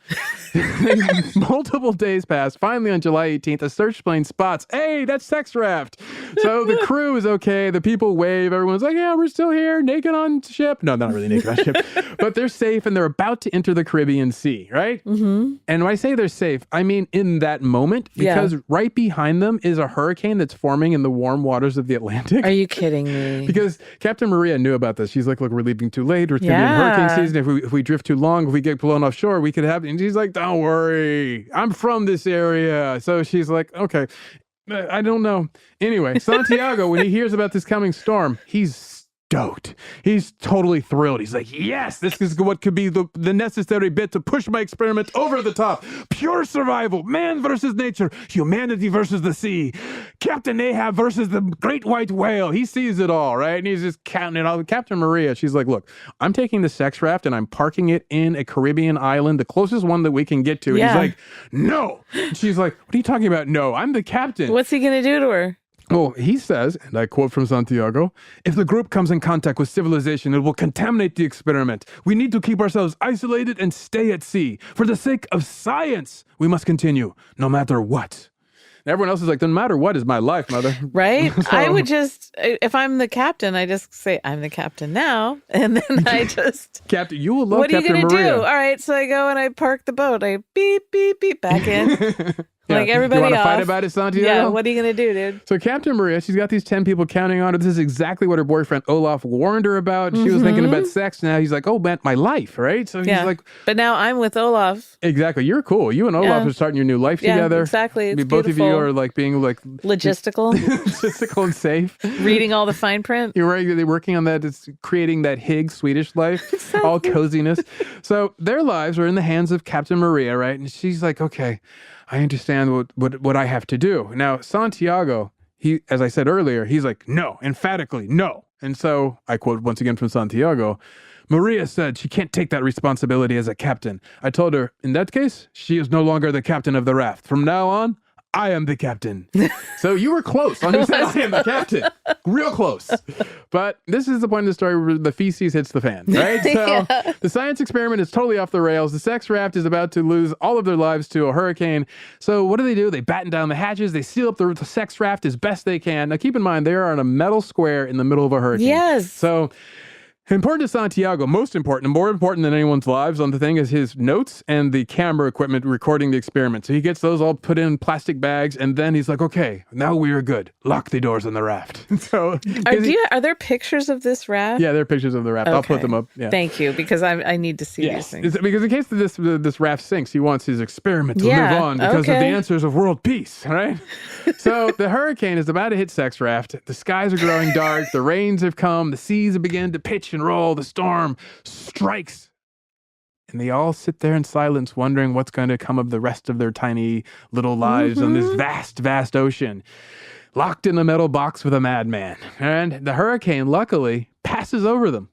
Multiple days pass. Finally, on July 18th, a search plane spots, hey, that's sex raft. So the crew is okay. The people wave. Everyone's like, yeah, we're still here, naked on ship. No, not really naked on ship. But they're safe, and they're about to enter the Caribbean Sea, right? Mm-hmm. And when I say they're safe, I mean in that moment, because right behind them is a hurricane that's forming in the warm waters of the Atlantic. Are you kidding me? Because Captain Maria knew about this. She's like, look, we're leaving too late. It's going to be in hurricane season. If we drift too long, if we get blown offshore, we could have... And she's like, don't worry. I'm from this area. So she's like, okay, I don't know. Anyway, Santiago, when he hears about this coming storm, he's stoked. He's totally thrilled. He's like, yes, this is what could be the necessary bit to push my experiment over the top. Pure survival, man versus nature, humanity versus the sea, Captain Ahab versus the great white whale. He sees it all, right? And he's just counting it all. Captain Maria, she's like, look, I'm taking the sex raft and I'm parking it in a Caribbean island, the closest one that we can get to. And he's like, no. And she's like, what are you talking about? No, I'm the captain. What's he going to do to her? Well, he says, and I quote from Santiago, if the group comes in contact with civilization, it will contaminate the experiment. We need to keep ourselves isolated and stay at sea. For the sake of science, we must continue, no matter what. And everyone else is like, no matter what is my life, mother. Right? So, I would just, if I'm the captain, I just say, I'm the captain now. And then I just... Captain, you will love Captain Maria. What are you going to do? All right, so I go and I park the boat. I beep, beep, beep, back in. Like everybody you want to off. fight about it, Santiago? Yeah, what are you going to do, dude? So Captain Maria, she's got these 10 people counting on her. This is exactly what her boyfriend Olaf warned her about. She was thinking about sex. Now he's like, oh, man, my life, right? So he's like... But now I'm with Olaf. Exactly. You're cool. You and Olaf are starting your new life together. Exactly. It's both beautiful. of you are like being like... Logistical. Logistical and safe. Reading all the fine print. You're right. They're working on that. It's creating that Higg Swedish life. Exactly. All coziness. So their lives are in the hands of Captain Maria, right? And she's like, okay... I understand what I have to do. Now, Santiago, he, as I said earlier, he's like, no, emphatically, no. And so I quote once again from Santiago, Maria said she can't take that responsibility as a captain. I told her, in that case, she is no longer the captain of the raft. From now on, I am the captain. So you were close on who said I am the captain. Real close. But this is the point of the story where the feces hits the fan, right? So the science experiment is totally off the rails. The sex raft is about to lose all of their lives to a hurricane. So what do? They batten down the hatches. They seal up the sex raft as best they can. Now keep in mind, they are on a metal square in the middle of a hurricane. Yes. So... important to Santiago, most important, and more important than anyone's lives on the thing is his notes and the camera equipment recording the experiment. So he gets those all put in plastic bags, and then he's like, okay, now we are good. Lock the doors on the raft. So are there pictures of this raft? Yeah, there are pictures of the raft. Okay. I'll put them up. Yeah. Thank you, because I need to see these things. Because in case this raft sinks, he wants his experiment to live on because of the answers of world peace, right? So the hurricane is about to hit sex raft. The skies are growing dark. The rains have come. The seas have begun to pitch and roll. The storm strikes. And they all sit there in silence, wondering what's going to come of the rest of their tiny little lives on this vast, vast ocean. Locked in a metal box with a madman. And the hurricane, luckily, passes over them.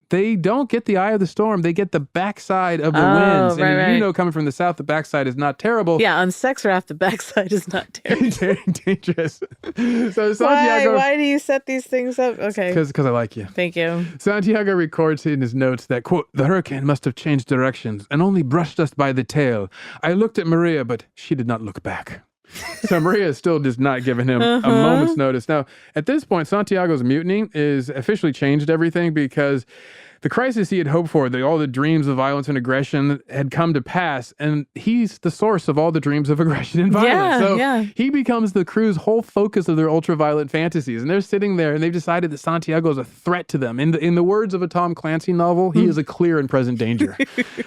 They don't get the eye of the storm. They get the backside of the winds. And right. You know, coming from the south, the backside is not terrible. Yeah, on sex raft, the backside is not terrible. Dangerous. So Santiago, why do you set these things up? Okay. Because I like you. Thank you. Santiago records in his notes that, quote, the hurricane must have changed directions and only brushed us by the tail. I looked at Maria, but she did not look back. So Maria still does not giving him a moment's notice. Now, at this point, Santiago's mutiny is officially changed everything because the crisis he had hoped for, all the dreams of violence and aggression had come to pass, and he's the source of all the dreams of aggression and violence. He becomes the crew's whole focus of their ultra-violent fantasies, and they're sitting there, and they've decided that Santiago is a threat to them. In the words of a Tom Clancy novel, he is a clear and present danger.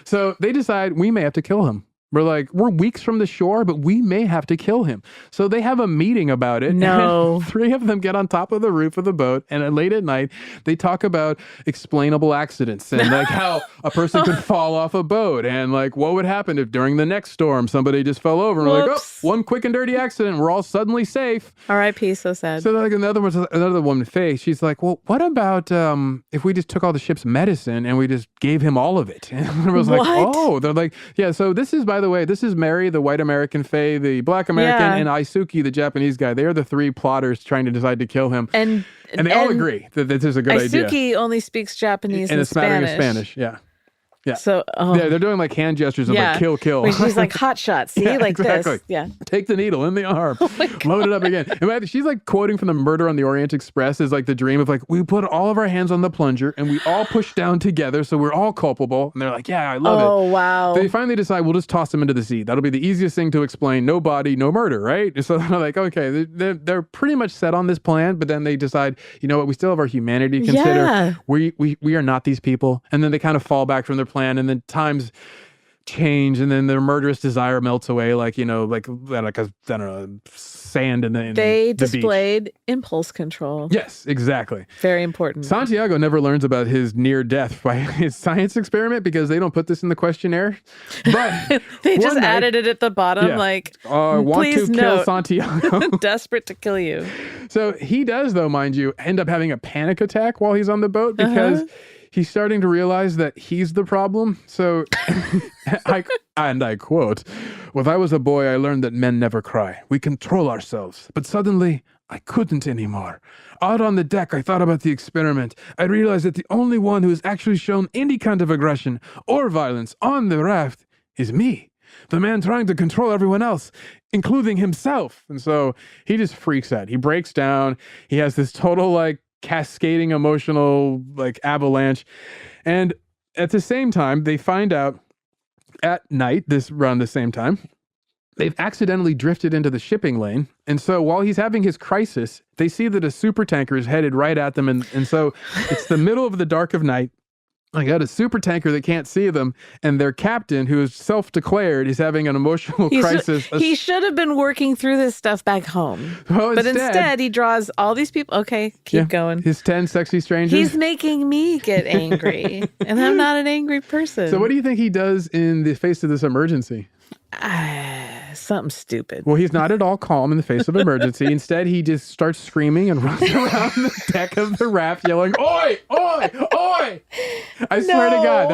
So they decide we may have to kill him. We're weeks from the shore, but we may have to kill him. So they have a meeting about it. No. And 3 of them get on top of the roof of the boat, and late at night, they talk about explainable accidents and like how a person could fall off a boat and like what would happen if during the next storm somebody just fell over. And we're like, oh, one quick and dirty accident. We're all suddenly safe. R.I.P. So sad. So like another woman, Faye, she's like, well, what about if we just took all the ship's medicine and we just gave him all of it? And I was like, oh, they're like, yeah. So this is, by the the way, this is Mary, the white American Faye, the black American, and Aisuki, the Japanese guy. They are the three plotters trying to decide to kill him. And they all agree that this is a good idea. Aisuki only speaks Japanese and a smattering of Spanish. Yeah. So they're doing like hand gestures of like kill. Where she's like hot shot. See, like exactly. This. Yeah. Take the needle in the arm. Load it up again. And she's like quoting from the Murder on the Orient Express is like the dream of like, we put all of our hands on the plunger and we all push down together. So we're all culpable. And they're like, yeah, I love it. Oh, wow. They finally decide we'll just toss him into the sea. That'll be the easiest thing to explain. No body, no murder, right? So they're like, okay, they're pretty much set on this plan. But then they decide, you know what? We still have our humanity to consider. Yeah. We are not these people. And then they kind of fall back from their plan. And then times change, and then their murderous desire melts away, like I don't know, sand in the They displayed impulse control. Yes, exactly. Very important. Santiago never learns about his near death by his science experiment because they don't put this in the questionnaire. But they just added it at the bottom, like, want to kill Santiago. Desperate to kill you. So he does, though, mind you, end up having a panic attack while he's on the boat because he's starting to realize that he's the problem. So, I quote, "When I was a boy, I learned that men never cry. We control ourselves. But suddenly, I couldn't anymore. Out on the deck, I thought about the experiment. I realized that the only one who has actually shown any kind of aggression or violence on the raft is me. The man trying to control everyone else, including himself." And so he just freaks out. He breaks down. He has this total, like, cascading emotional like avalanche. And at the same time, they find out at night, around the same time, they've accidentally drifted into the shipping lane. And so while he's having his crisis, they see that a super tanker is headed right at them. And so it's the middle of the dark of night. I got a super tanker that can't see them, and their captain, who is self-declared, is having an emotional crisis. He should have been working through this stuff back home. But instead, he draws all these people. Okay, keep going. His 10 sexy strangers. He's making me get angry, and I'm not an angry person. So what do you think he does in the face of this emergency? Something stupid. Well, he's not at all calm in the face of emergency. Instead, he just starts screaming and runs around the deck of the raft yelling, "Oi! Oi! Oi!" I swear to God,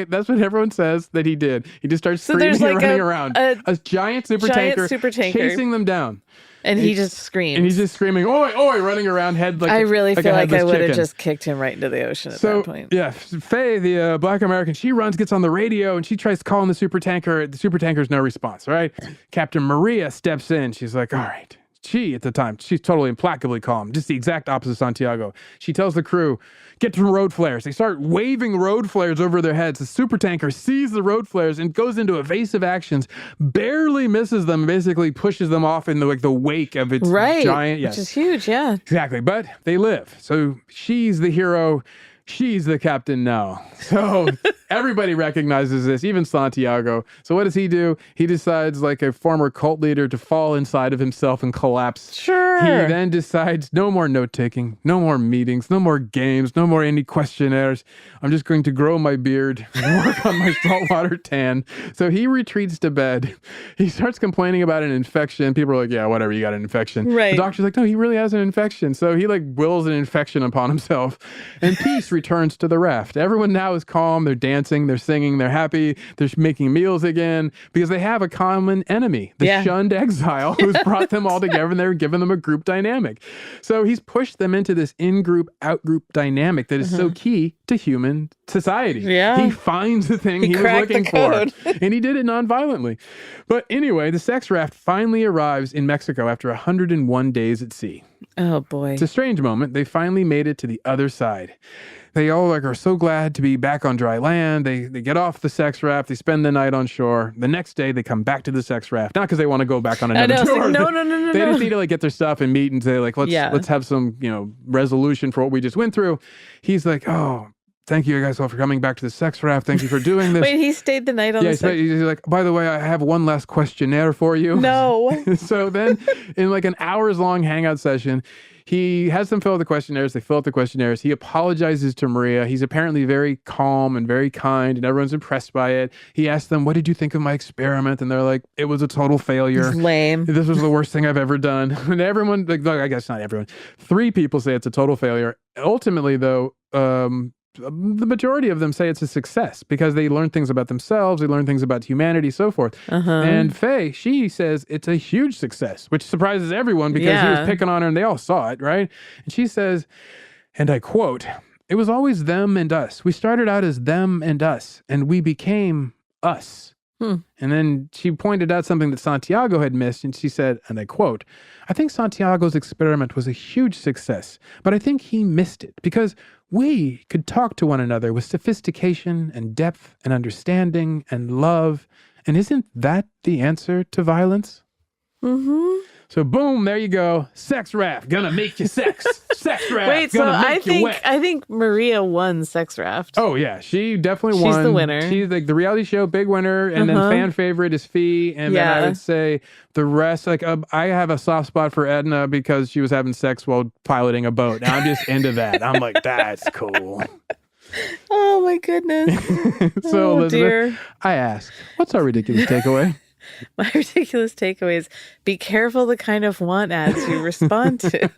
that's what everyone says that he did. He just starts screaming and running around. A giant super tanker chasing them down. And he just screams. And he's just screaming, "Oi, oi," running around head like I really feel like I would have just kicked him right into the ocean at that point. Yeah, Faye, the black American, she runs, gets on the radio, and she tries calling the super tanker. The super tanker's no response, right? Captain Maria steps in. She's like, all right. She, at the time, she's totally implacably calm. Just the exact opposite of Santiago. She tells the crew, get some road flares. They start waving road flares over their heads. The super tanker sees the road flares and goes into evasive actions, barely misses them, basically pushes them off in the wake of its giant... Which is huge, yeah. Exactly, but they live. So she's the hero. She's the captain now. So everybody recognizes this, even Santiago. So what does he do? He decides, like a former cult leader, to fall inside of himself and collapse. Sure. He then decides no more note-taking, no more meetings, no more games, no more any questionnaires. I'm just going to grow my beard and work on my saltwater tan. So he retreats to bed. He starts complaining about an infection. People are like, yeah, whatever, you got an infection. Right. The doctor's like, no, he really has an infection. So he wills an infection upon himself. And peace returns to the raft. Everyone now is calm. They're dancing. They're singing. They're happy. They're making meals again because they have a common enemy, the shunned exile who's brought them all together, and they're giving them a group dynamic. So he's pushed them into this in-group, out-group dynamic that is so key to human society. Yeah. He finds the thing he was looking for, and he did it non-violently. But anyway, the sex raft finally arrives in Mexico after 101 days at sea. Oh, boy. It's a strange moment. They finally made it to the other side. They all are so glad to be back on dry land. They get off the sex raft. They spend the night on shore. The next day, they come back to the sex raft. Not because they want to go back on another tour. Like, no. They just need to get their stuff and meet and say, let's have some resolution for what we just went through. He's like, oh, thank you guys all for coming back to the sex raft. Thank you for doing this. Wait, he stayed the night on the sex. He's like, by the way, I have one last questionnaire for you. No. So then in an hours-long hangout session, he has them fill out the questionnaires. They fill out the questionnaires. He apologizes to Maria. He's apparently very calm and very kind, and everyone's impressed by it. He asks them, what did you think of my experiment? And they're like, it was a total failure. It's lame. This was the worst thing I've ever done. And everyone, I guess not everyone, 3 people say it's a total failure. Ultimately, though, the majority of them say it's a success because they learn things about themselves, they learn things about humanity, so forth. And Faye, she says it's a huge success, which surprises everyone because he was picking on her and they all saw it, right? And she says, and I quote, "It was always them and us. We started out as them and us, and we became us." And then she pointed out something that Santiago had missed, and she said, and I quote, "I think Santiago's experiment was a huge success, but I think he missed it because we could talk to one another with sophistication and depth and understanding and love. And isn't that the answer to violence?" So boom, there you go. Sex Raft, gonna make you sex. Sex Raft, Wait, so gonna make you wet. I think Maria won Sex Raft. Oh yeah, she definitely won. She's the winner. She's like the reality show big winner, and then fan favorite is Fee, and then I would say the rest. Like I have a soft spot for Edna because she was having sex while piloting a boat. And I'm just into that. I'm like, that's cool. Oh my goodness. So Elizabeth, dear. I asked, what's our ridiculous takeaway? My ridiculous takeaway is be careful the kind of want ads you respond to.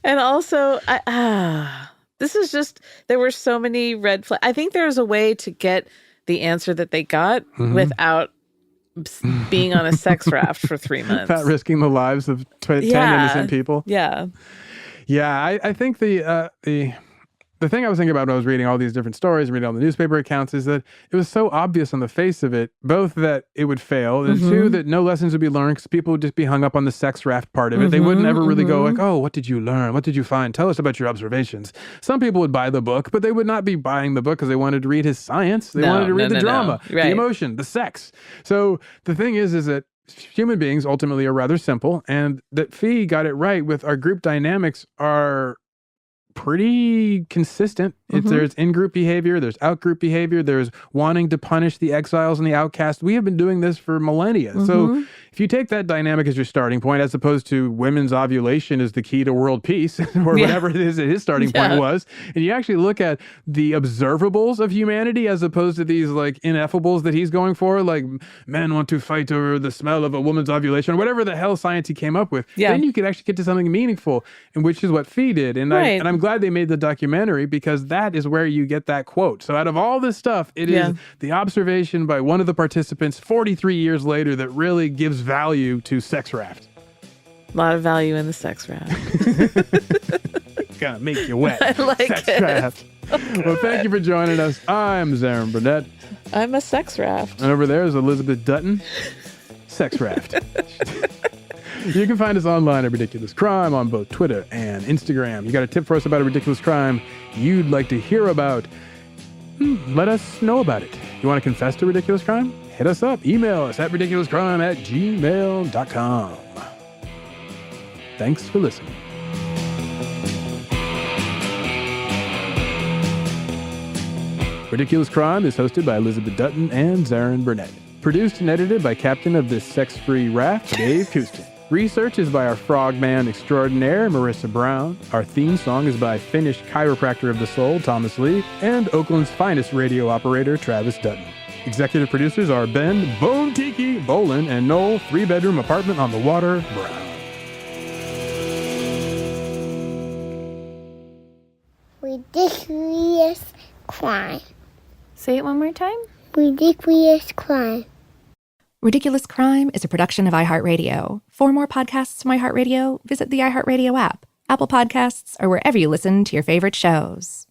And also, this is just, there were so many red flags. I think there's a way to get the answer that they got without being on a sex raft for 3 months. Without risking the lives of 10 innocent people. Yeah. Yeah, I think the thing I was thinking about when I was reading all these different stories and reading all the newspaper accounts is that it was so obvious on the face of it, both that it would fail, and two, that no lessons would be learned because people would just be hung up on the sex raft part of it. They wouldn't ever really go like, oh, what did you learn? What did you find? Tell us about your observations. Some people would buy the book, but they would not be buying the book because they wanted to read his science. They wanted to read the drama, the emotion, the sex. So the thing is that human beings ultimately are rather simple, and that Fee got it right with our group dynamics are pretty consistent. There's in-group behavior, there's out-group behavior, there's wanting to punish the exiles and the outcasts. We have been doing this for millennia. So if you take that dynamic as your starting point, as opposed to women's ovulation is the key to world peace, or whatever it is that his starting point was, and you actually look at the observables of humanity as opposed to these like ineffables that he's going for, like men want to fight over the smell of a woman's ovulation, or whatever the hell science he came up with, then you could actually get to something meaningful, and which is what Fee did. And I'm glad they made the documentary because that is where you get that quote. So out of all this stuff, it is the observation by one of the participants 43 years later that really gives value to Sex Raft. A lot of value in the Sex Raft. Gonna make you wet. I like Sex it. Raft. Well, thank you for joining us. I'm Zaron Burnett. I'm a Sex Raft. And over there is Elizabeth Dutton. Sex Raft. You can find us online at Ridiculous Crime on both Twitter and Instagram. You got a tip for us about a ridiculous crime you'd like to hear about? Let us know about it. You want to confess to ridiculous crime? Hit us up. Email us at ridiculouscrime@gmail.com. Thanks for listening. Ridiculous Crime is hosted by Elizabeth Dutton and Zaron Burnett. Produced and edited by Captain of this sex-free raft, Dave Houston. Research is by our frogman extraordinaire, Marissa Brown. Our theme song is by Finnish chiropractor of the soul, Thomas Lee, and Oakland's finest radio operator, Travis Dutton. Executive producers are Ben Bone Tiki Bolin and Noel, 3-bedroom apartment on the water, Brown. Ridiculous crime. Say it one more time. Ridiculous crime. Ridiculous Crime is a production of iHeartRadio. For more podcasts from iHeartRadio, visit the iHeartRadio app, Apple Podcasts, or wherever you listen to your favorite shows.